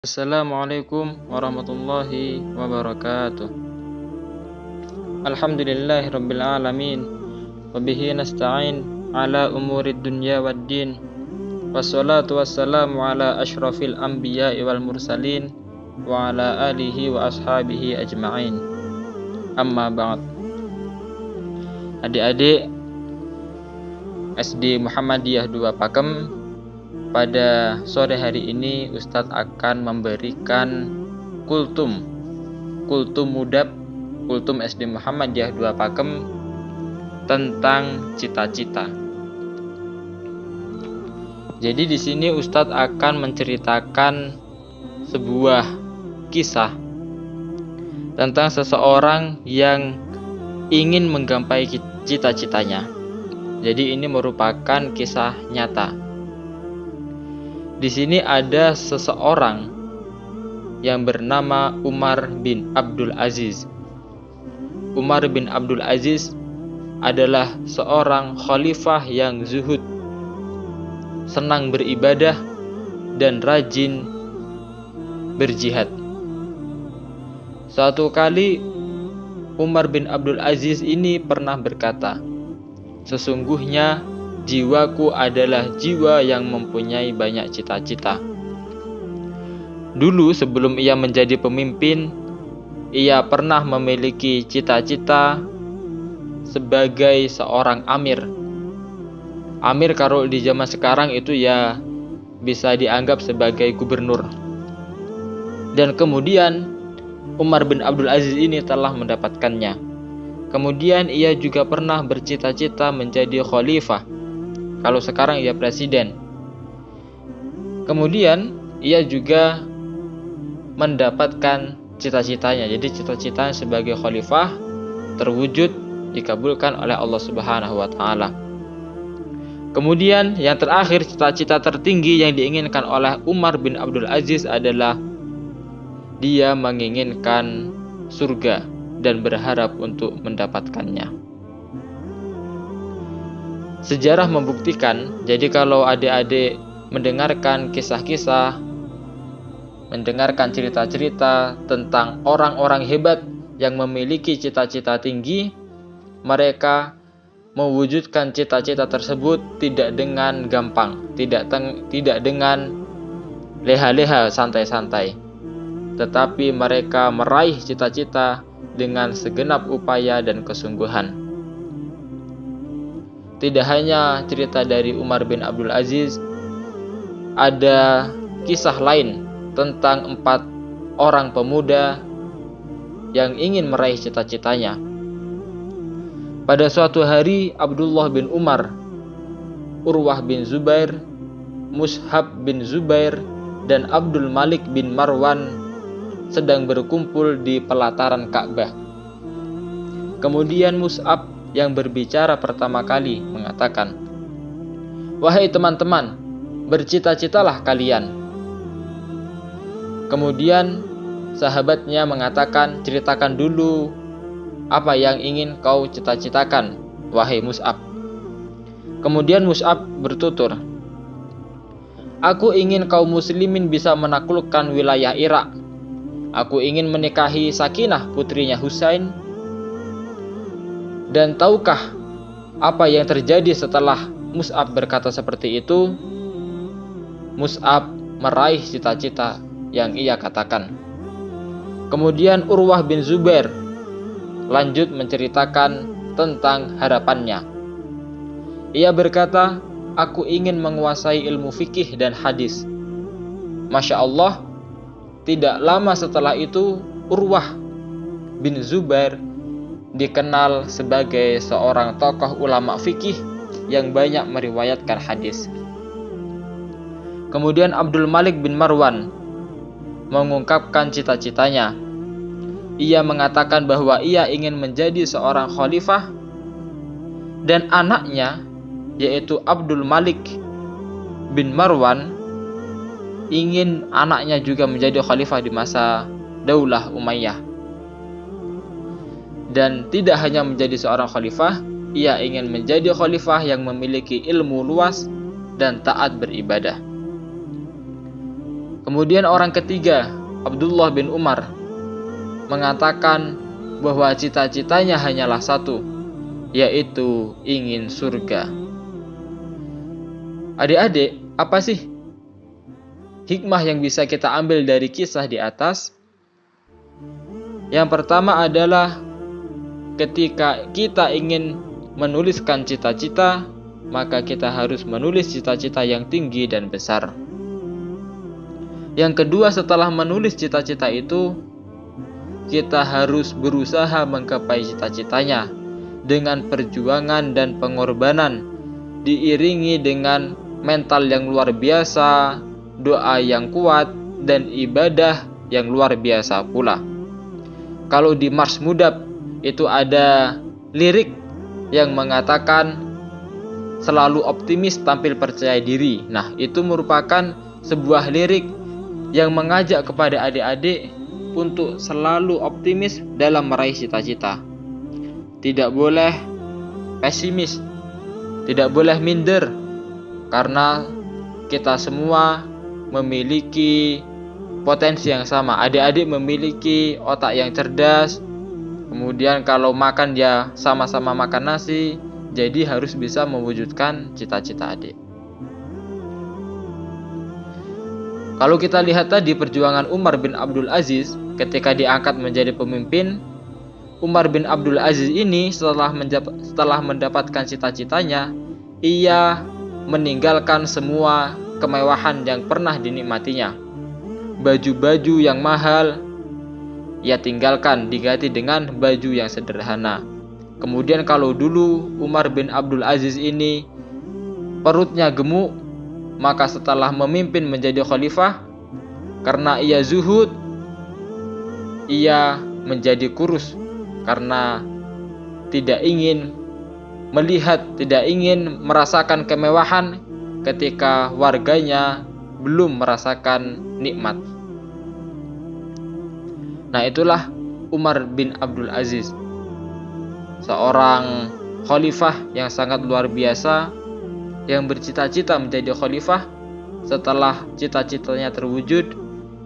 Assalamualaikum warahmatullahi wabarakatuh. Alhamdulillahirabbil alamin wa bihi nasta'in ala umurid dunya waddin. Wassalatu wassalamu ala asyrafil anbiya'i wal mursalin wa ala alihi wa ashabihi ajma'in. Amma ba'd. Adik-adik SD Muhammadiyah 2 Pakem, pada sore hari ini Ustadz akan memberikan kultum mudab, kultum SD Muhammadiyah 2 Pakem tentang cita-cita. Jadi di sini Ustadz akan menceritakan sebuah kisah tentang seseorang yang ingin menggapai cita-citanya. Jadi ini merupakan kisah nyata. Di sini ada seseorang yang bernama Umar bin Abdul Aziz. Umar bin Abdul Aziz adalah seorang khalifah yang zuhud, senang beribadah, dan rajin berjihad. Suatu kali Umar bin Abdul Aziz ini pernah berkata, "Sesungguhnya jiwaku adalah jiwa yang mempunyai banyak cita-cita." Dulu sebelum ia menjadi pemimpin, ia pernah memiliki cita-cita sebagai seorang amir. Amir kalau di zaman sekarang itu ya bisa dianggap sebagai gubernur. Dan kemudian Umar bin Abdul Aziz ini telah mendapatkannya. Kemudian ia juga pernah bercita-cita menjadi khalifah. Kalau sekarang ia presiden. Kemudian ia juga mendapatkan cita-citanya. Jadi cita-citanya sebagai khalifah terwujud, dikabulkan oleh Allah Subhanahu wa taala. Kemudian yang terakhir, cita-cita tertinggi yang diinginkan oleh Umar bin Abdul Aziz adalah dia menginginkan surga dan berharap untuk mendapatkannya. Sejarah membuktikan, jadi kalau adik-adik mendengarkan kisah-kisah, mendengarkan cerita-cerita tentang orang-orang hebat yang memiliki cita-cita tinggi, mereka mewujudkan cita-cita tersebut tidak dengan gampang, tidak dengan leha-leha santai-santai, tetapi mereka meraih cita-cita dengan segenap upaya dan kesungguhan. Tidak hanya cerita dari Umar bin Abdul Aziz, ada kisah lain tentang 4 orang pemuda yang ingin meraih cita-citanya. Pada suatu hari, Abdullah bin Umar, Urwah bin Zubair, Mushab bin Zubair, dan Abdul Malik bin Marwan sedang berkumpul di pelataran Ka'bah. Kemudian Mus'ab yang berbicara pertama kali mengatakan, "Wahai teman-teman, bercita-citalah kalian." Kemudian sahabatnya mengatakan, "Ceritakan dulu apa yang ingin kau cita-citakan, wahai Mus'ab." Kemudian Mus'ab bertutur, "Aku ingin kaum muslimin bisa menaklukkan wilayah Irak. Aku ingin menikahi Sakinah, putrinya Husain. Dan tahukah apa yang terjadi setelah Mus'ab berkata seperti itu? Mus'ab meraih cita-cita yang ia katakan." Kemudian Urwah bin Zubair lanjut menceritakan tentang harapannya. Ia berkata, "Aku ingin menguasai ilmu fikih dan hadis." Masya Allah, tidak lama setelah itu Urwah bin Zubair dikenal sebagai seorang tokoh ulama fikih yang banyak meriwayatkan hadis. Kemudian Abdul Malik bin Marwan mengungkapkan cita-citanya. Ia mengatakan bahwa ia ingin menjadi seorang khalifah, dan anaknya yaitu Abdul Malik bin Marwan ingin anaknya juga menjadi khalifah di masa Daulah Umayyah. Dan tidak hanya menjadi seorang khalifah, ia ingin menjadi khalifah yang memiliki ilmu luas dan taat beribadah. Kemudian orang ketiga, Abdullah bin Umar, mengatakan bahwa cita-citanya hanyalah satu, yaitu ingin surga. Adik-adik, apa sih hikmah yang bisa kita ambil dari kisah di atas? Yang pertama adalah ketika kita ingin menuliskan cita-cita, maka kita harus menulis cita-cita yang tinggi dan besar. Yang kedua, setelah menulis cita-cita itu, kita harus berusaha menggapai cita-citanya dengan perjuangan dan pengorbanan, diiringi dengan mental yang luar biasa, doa yang kuat, dan ibadah yang luar biasa pula. Kalau di Mars Mudab itu ada lirik yang mengatakan selalu optimis tampil percaya diri. Nah, itu merupakan sebuah lirik yang mengajak kepada adik-adik untuk selalu optimis dalam meraih cita-cita. Tidak boleh pesimis, tidak boleh minder, karena kita semua memiliki potensi yang sama. Adik-adik memiliki otak yang cerdas. Kemudian kalau makan ya sama-sama makan nasi. Jadi harus bisa mewujudkan cita-cita adik. Kalau kita lihat tadi perjuangan Umar bin Abdul Aziz ketika diangkat menjadi pemimpin, Umar bin Abdul Aziz ini setelah mendapatkan cita-citanya, ia meninggalkan semua kemewahan yang pernah dinikmatinya. Baju-baju yang mahal ia tinggalkan, diganti dengan baju yang sederhana. Kemudian kalau dulu Umar bin Abdul Aziz ini perutnya gemuk, maka setelah memimpin menjadi khalifah, karena ia zuhud, ia menjadi kurus karena tidak ingin melihat, tidak ingin merasakan kemewahan ketika warganya belum merasakan nikmat. Nah, itulah Umar bin Abdul Aziz, seorang khalifah yang sangat luar biasa, yang bercita-cita menjadi khalifah. Setelah cita-citanya terwujud,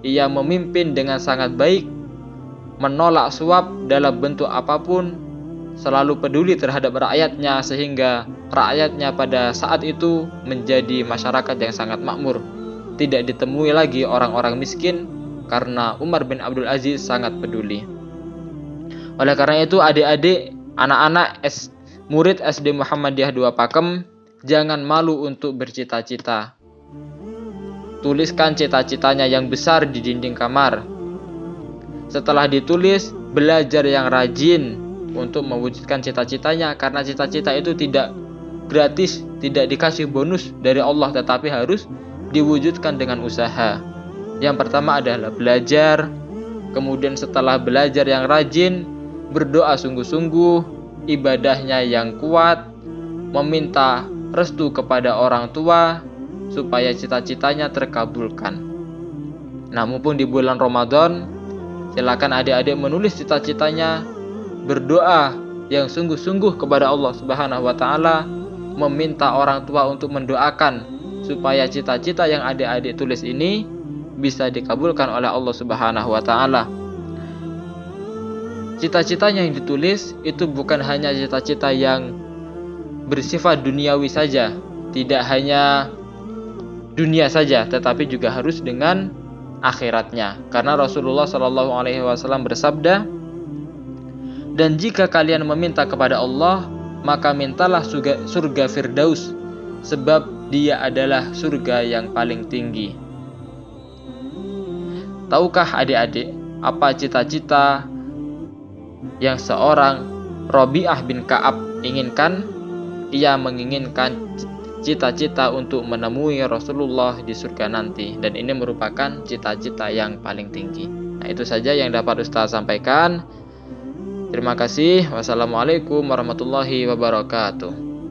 ia memimpin dengan sangat baik, menolak suap dalam bentuk apapun, selalu peduli terhadap rakyatnya, sehingga rakyatnya pada saat itu menjadi masyarakat yang sangat makmur. Tidak ditemui lagi orang-orang miskin karena Umar bin Abdul Aziz sangat peduli. Oleh karena itu, adik-adik, anak-anak murid SD Muhammadiyah 2 Pakem, jangan malu untuk bercita-cita. Tuliskan cita-citanya yang besar di dinding kamar. Setelah ditulis, belajar yang rajin untuk mewujudkan cita-citanya, karena cita-cita itu tidak gratis, tidak dikasih bonus dari Allah, tetapi harus diwujudkan dengan usaha. Yang pertama adalah belajar, kemudian setelah belajar yang rajin, berdoa sungguh-sungguh, ibadahnya yang kuat, meminta restu kepada orang tua supaya cita-citanya terkabulkan. Nah, mumpung di bulan Ramadan, silakan adik-adik menulis cita-citanya, berdoa yang sungguh-sungguh kepada Allah Subhanahu wa taala, meminta orang tua untuk mendoakan supaya cita-cita yang adik-adik tulis ini bisa dikabulkan oleh Allah Subhanahu wa taala. Cita-citanya yang ditulis itu bukan hanya cita-cita yang bersifat duniawi saja, tidak hanya dunia saja, tetapi juga harus dengan akhiratnya. Karena Rasulullah Shallallahu Alaihi Wasallam bersabda, dan jika kalian meminta kepada Allah, maka mintalah surga Firdaus, sebab dia adalah surga yang paling tinggi. Tahukah adik-adik apa cita-cita yang seorang Rabi'ah bin Ka'ab inginkan? Ia menginginkan cita-cita untuk menemui Rasulullah di surga nanti, dan ini merupakan cita-cita yang paling tinggi. Nah, itu saja yang dapat Ustaz sampaikan. Terima kasih. Wassalamualaikum warahmatullahi wabarakatuh.